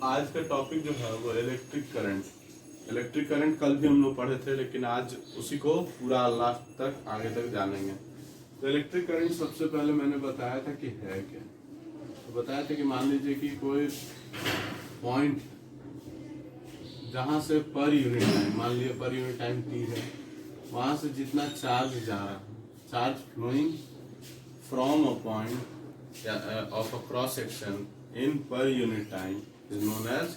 आज का टॉपिक जो है वो इलेक्ट्रिक करंट। इलेक्ट्रिक करंट कल भी हम लोग पढ़े थे, लेकिन आज उसी को पूरा लास्ट तक आगे तक जानेंगे। तो इलेक्ट्रिक करंट सबसे पहले मैंने बताया था कि है क्या। तो बताया था कि मान लीजिए कि कोई पॉइंट जहाँ से पर यूनिट टाइम, मान लिया पर यूनिट टाइम टी है, वहाँ से जितना चार्ज जा रहा है, charge flowing from a point of a cross section in per unit time is known as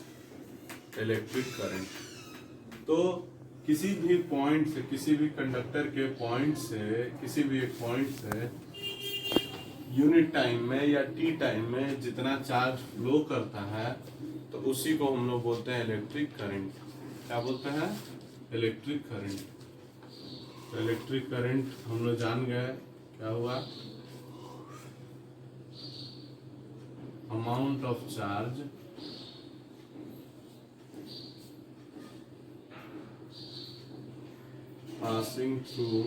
electric current। तो किसी भी पॉइंट से, किसी भी कंडक्टर के पॉइंट से, किसी भी एक पॉइंट से यूनिट टाइम में या टी टाइम में जितना चार्ज फ्लो करता है, तो उसी को हम लोग बोलते हैं इलेक्ट्रिक करंट। क्या बोलते हैं? Electric current. तो इलेक्ट्रिक करंट हम लोग जान गए क्या हुआ। Amount of charge passing through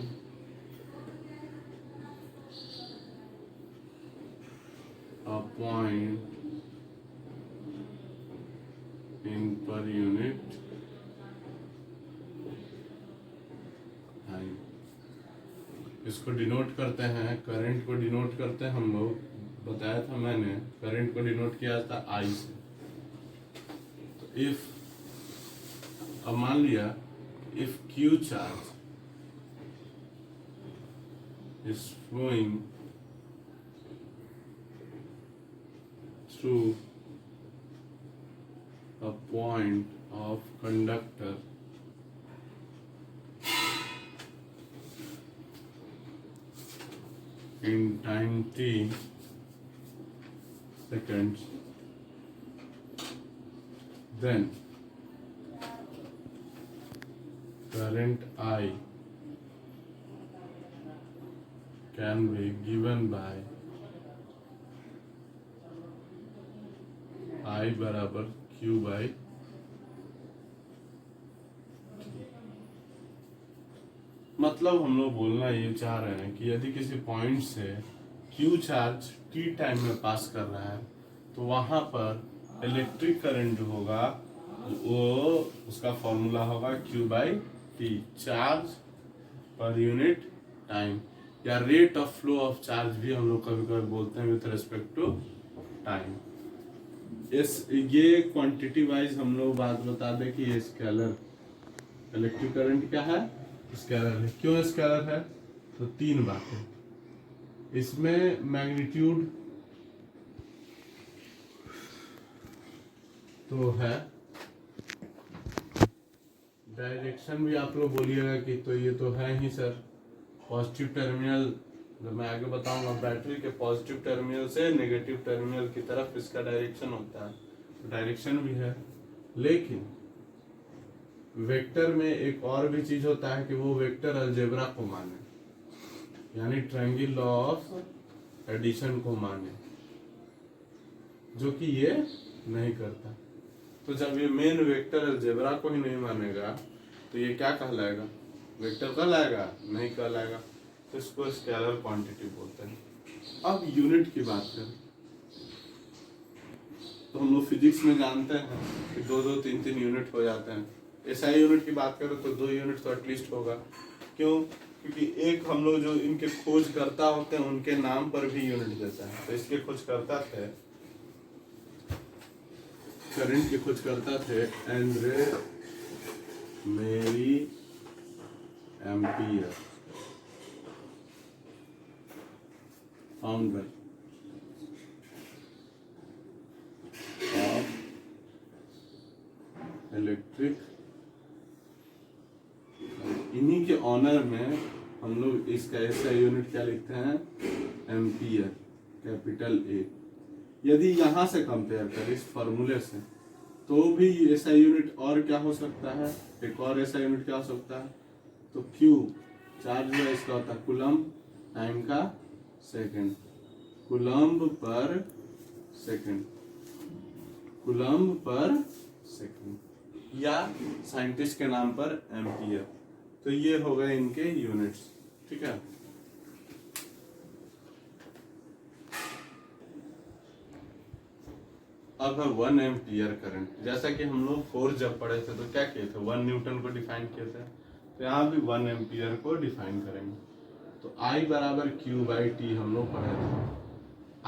a point in per unit time। इसको डिनोट करते हैं, करंट को डिनोट करते हैं हम लोग, बताया था मैंने, करंट को डिनोट किया था आई से। तो इफ, अब मान लिया if Q charge is flowing through a point of conductor in time t seconds, then current I can be given by I बराबर Q बाई। मतलब हम लोग बोलना ये चाह रहे हैं कि यदि किसी पॉइंट से Q चार्ज T टाइम में पास कर रहा है, तो वहां पर इलेक्ट्रिक करंट जो होगा वो, उसका फॉर्मूला होगा Q by T, charge per unit time, या rate of flow of charge भी हम लोग कभी कभी बोलते हैं विथ रिस्पेक्ट टू टाइम। इस ये क्वांटिटी वाइज हम लोग बात बता दें कि ये स्केलर इलेक्ट्रिक करंट क्या है, स्केलर है। क्यों स्केलर है? तो तीन बातें, इसमें मैग्नीट्यूड तो है, डायरेक्शन भी आप लोग बोलिएगा कि तो ये तो है ही सर, पॉजिटिव टर्मिनल, जब मैं आगे बताऊंगा बैटरी के पॉजिटिव टर्मिनल से नेगेटिव टर्मिनल की तरफ इसका डायरेक्शन होता है, तो डायरेक्शन भी है। लेकिन वेक्टर में एक और भी चीज होता है कि वो वेक्टर अलजेब्रा को माने, यानी ट्रायंगल लॉ ऑफ एडिशन को माने, जो कि ये नहीं करता। तो जब ये मेन वेक्टर अलजेब्रा को ही नहीं मानेगा, तो ये क्या कहलाएगा? वेक्टर कहलाएगा? नहीं कहलाएगा। तो इसको स्केलर क्वांटिटी बोलते हैं। अब यूनिट की बात करें तो हम लोग फिजिक्स में जानते हैं कि 2-2, 3-3 यूनिट हो जाते हैं। एसआई यूनिट की बात करें तो 2 यूनिट तो एटलीस्ट होगा। क्यों? क्योंकि एक हम लोग जो इनके खोजकर्ता होते हैं उनके नाम पर भी यूनिट देता है। तो इसके खोजकर्ता थे, करंट के खोजकर्ता थे एंड्रे मेरी एम्पियर, फाउंडर ऑफ इलेक्ट्रिक। इन्हीं के ऑनर में हम लोग इसका ऐसा यूनिट क्या लिखते हैं? Ampere, capital A. यदि यहाँ से कंपेयर करें इस फॉर्मूले से, तो भी ऐसा यूनिट और क्या हो सकता है? एक और ऐसा यूनिट क्या हो सकता है? तो क्यू चार्ज जो है इसका होता है कूलम्ब, टाइम का सेकंड, कूलम्ब पर सेकंड, कूलम्ब पर सेकंड, या साइंटिस्ट के नाम पर एम्पियर। तो ये हो गए इनके यूनिट्स। ठीक है। अब है 1 एम्पियर करंट। जैसा कि हम लोग फोर्स जब पढ़े थे तो क्या किए थे, 1 न्यूटन को डिफाइन किए थे, तो यहाँ भी 1 एम्पियर को डिफाइन करेंगे। तो I बराबर Q बाई टी हम लोग पढ़े थे।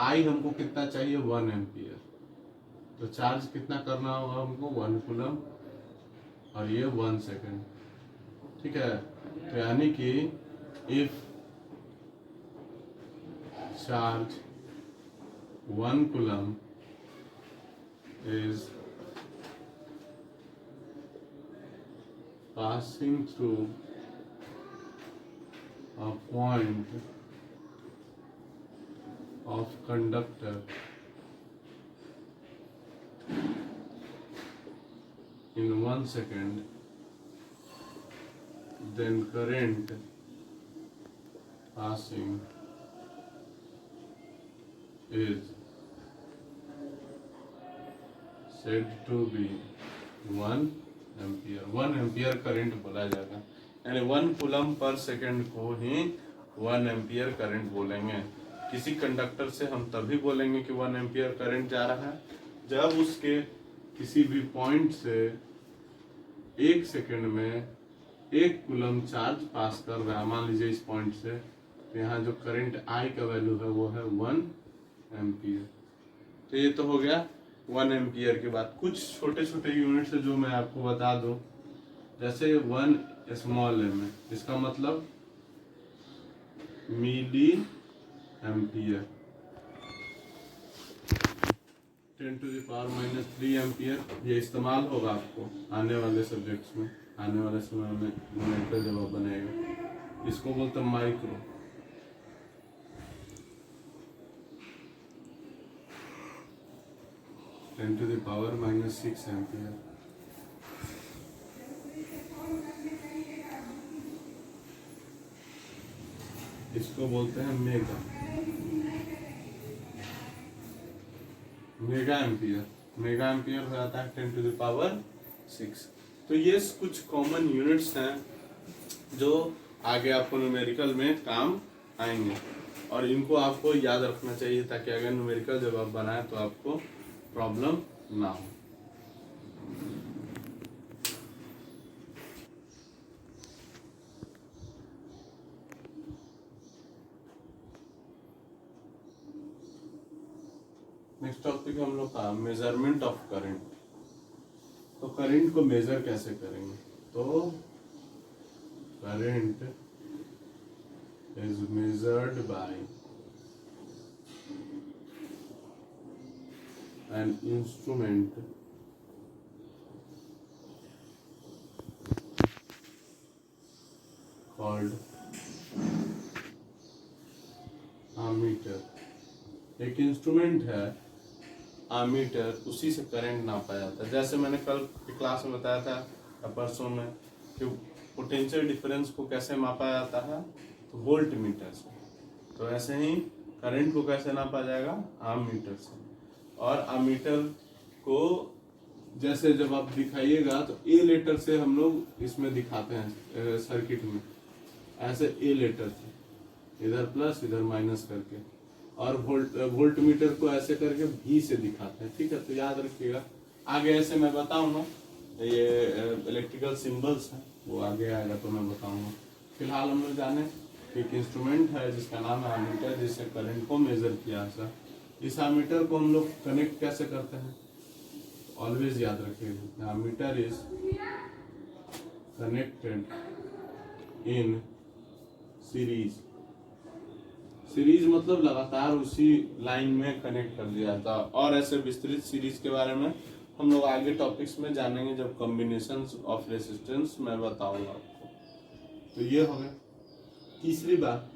I हमको कितना चाहिए, 1 एम्पियर, तो चार्ज कितना करना होगा हमको, 1 कूलम, और ये 1 सेकेंड, ठीक है। तो यानी कि if charge 1 coulomb is passing through a point of conductor in 1 second, then current passing is said to be 1 ampere. 1 ampere current बोला जाएगा, यानी 1 कूलम पर सेकंड को ही 1 एम्पियर करंट बोलेंगे। किसी कंडक्टर से हम तभी बोलेंगे कि 1 एम्पियर करंट जा रहा है जब उसके किसी भी पॉइंट से 1 सेकंड में 1 कूलम चार्ज पास कर रहा है। मान लीजिए इस पॉइंट से, तो यहाँ जो करंट I का वैल्यू है वो है 1 एम्पियर। तो ये तो हो गया 1 एम्पियर के बाद कुछ छोटे छोटे यूनिट्स है जो मैं आपको बता दूं, जैसे 1 स्मॉल m है, इसका मतलब मिली एम्पियर, 10⁻³ एम्पियर। ये इस्तेमाल होगा आपको आने वाले सब्जेक्ट्स में, आने वाले समय में न्यूमेरिकल जवाब बनेगा। इसको बोलते हैं माइक्रो। (10⁻⁻6 एम्पियर। इसको बोलते हैं मेगा एम्पियर। मेगा एम्पियर हो जाता है 10⁻6। तो ये कुछ कॉमन यूनिट्स हैं जो आगे आपको न्यूमेरिकल में काम आएंगे, और इनको आपको याद रखना चाहिए ताकि अगर न्यूमेरिकल जब आप बनाए तो आपको प्रॉब्लम ना हो। नेक्स्ट टॉपिक हम लोग का मेजरमेंट ऑफ करंट। तो करंट को मेजर कैसे करेंगे, तो current is measured by an instrument called ammeter। एक इंस्ट्रूमेंट है आमीटर, उसी से करंट नापा जाता है। जैसे मैंने कल की क्लास में बताया था या परसों में कि पोटेंशियल डिफरेंस को कैसे मापा जाता है, तो वोल्ट मीटर से। तो ऐसे ही करंट को कैसे नापा जाएगा, आमीटर से। और आमीटर को जैसे जब आप दिखाइएगा तो ए लेटर से हम लोग इसमें दिखाते हैं सर्किट में, ऐसे ए लेटर से, इधर प्लस इधर माइनस करके, और वोल्ट मीटर को ऐसे करके भी से दिखाते हैं, ठीक है। तो याद रखिएगा, आगे ऐसे मैं बताऊंगा, ये इलेक्ट्रिकल सिंबल्स हैं वो आगे आएगा तो मैं बताऊंगा। फिलहाल हम लोग जाने एक इंस्ट्रूमेंट है जिसका नाम है आमीटर, जिससे करंट को मेजर किया जाता है। इस आमीटर को हम लोग कनेक्ट कैसे करते हैं, ऑलवेज याद रखिएगा, ammeter is connected in series. Series मतलब लगातार उसी लाइन में कनेक्ट कर दिया जाता है। और ऐसे विस्तृत सीरीज के बारे में हम लोग आगे टॉपिक्स में जानेंगे जब कॉम्बिनेशंस ऑफ रेसिस्टेंस मैं बताऊंगा आपको। तो ये हो गया। तीसरी बात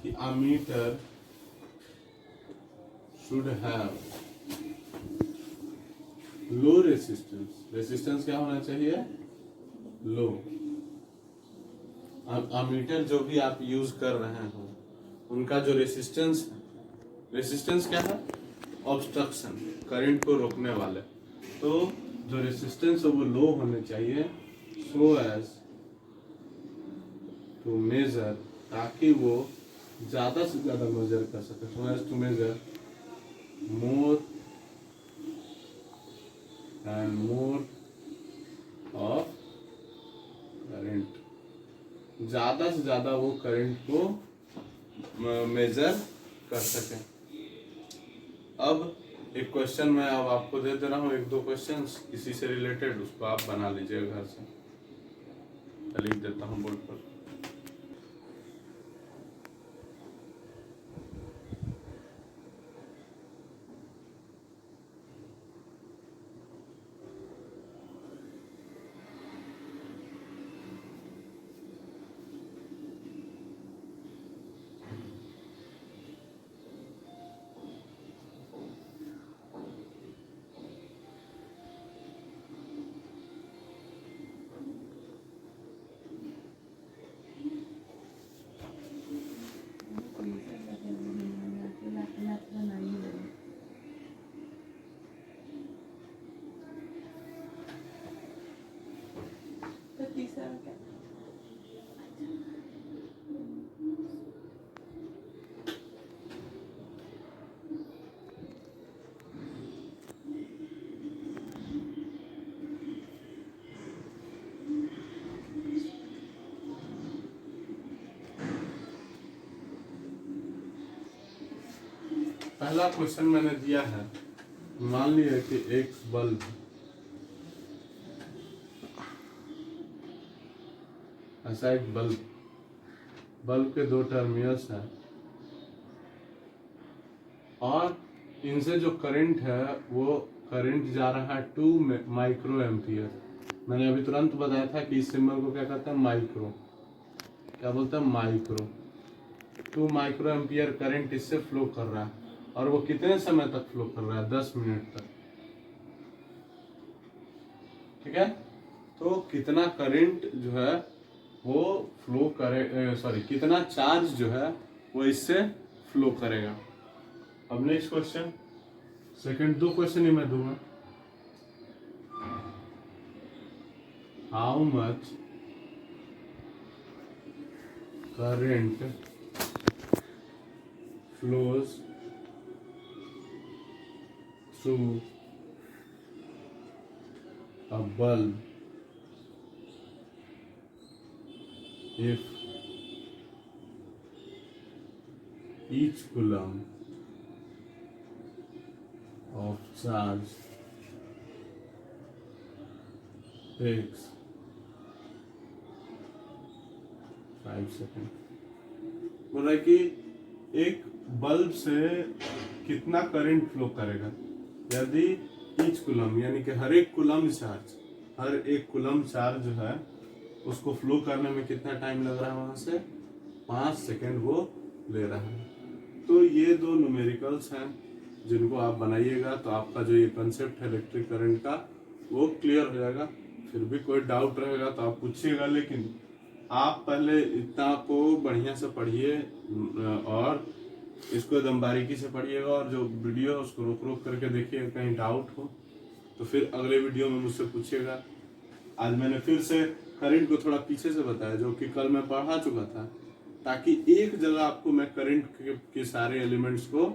कि ammeter should have low resistance। Resistance क्या होना चाहिए? लो। ammeter जो भी आप यूज कर रहे हो उनका जो रेसिस्टेंस क्या है? ऑब्स्ट्रक्शन, करंट को रोकने वाले। तो जो रेसिस्टेंस है वो लो होने चाहिए, सो एज टू मेजर, ताकि वो ज्यादा से ज्यादा मेजर कर सके, so as to measure more and more of current, ज़्यादा से ज़्यादा वो करंट को मेजर कर सकें। अब एक क्वेश्चन मैं अब आपको दे दे रहा हूँ, एक दो क्वेश्चंस इसी से रिलेटेड, उसको आप बना लीजिएगा घर से। लिख देता हूँ बोर्ड पर। पहला क्वेश्चन मैंने दिया है, मान लिया कि एक बल्ब ऐसा, एक बल्ब के दो टर्मिनल्स हैं और इनसे जो करंट है वो करंट जा रहा है 2 माइक्रो एम्पियर। मैंने अभी तुरंत बताया था कि इस सिंबल को क्या कहते हैं, माइक्रो, क्या बोलते हैं, माइक्रो। 2 माइक्रो एम्पियर करंट इससे फ्लो कर रहा है और वो कितने समय तक फ्लो कर रहा है, 10 मिनट तक। ठीक है, तो कितना करंट जो है वो फ्लो करे, सॉरी कितना चार्ज जो है वो इससे फ्लो करेगा। अब नेक्स्ट क्वेश्चन, सेकंड दो क्वेश्चन ही मैं दूंगा। How much current flows through a bulb if each coulomb of charge takes 5 second. बोल रहा है कि एक बल्ब से कितना करंट फ्लो करेगा यदि ईच कुलम, यानी कि हर एक कुलम चार्ज जो है उसको फ्लो करने में कितना टाइम लग रहा है, वहां से 5 सेकेंड वो ले रहा है। तो ये दो न्यूमेरिकल्स हैं जिनको आप बनाइएगा तो आपका जो ये कंसेप्ट है इलेक्ट्रिक करंट का वो क्लियर हो जाएगा। फिर भी कोई डाउट रहेगा तो आप पूछिएगा, लेकिन आप पहले इतना को बढ़िया से पढ़िए और इसको एकदम बारीकी से पढ़िएगा, और जो वीडियो है उसको रोक रोक करके देखिएगा, कहीं डाउट हो तो फिर अगले वीडियो में मुझसे पूछिएगा। आज मैंने फिर से करंट को थोड़ा पीछे से बताया जो कि कल मैं पढ़ा चुका था, ताकि एक जगह आपको मैं करंट के सारे एलिमेंट्स को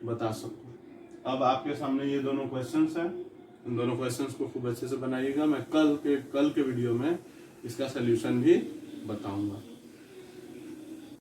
बता सकूं। अब आपके सामने ये दोनों क्वेश्चंस हैं, इन दोनों क्वेश्चंस को खूब अच्छे से बनाइएगा। मैं कल के वीडियो में इसका सोल्यूशन भी बताऊंगा।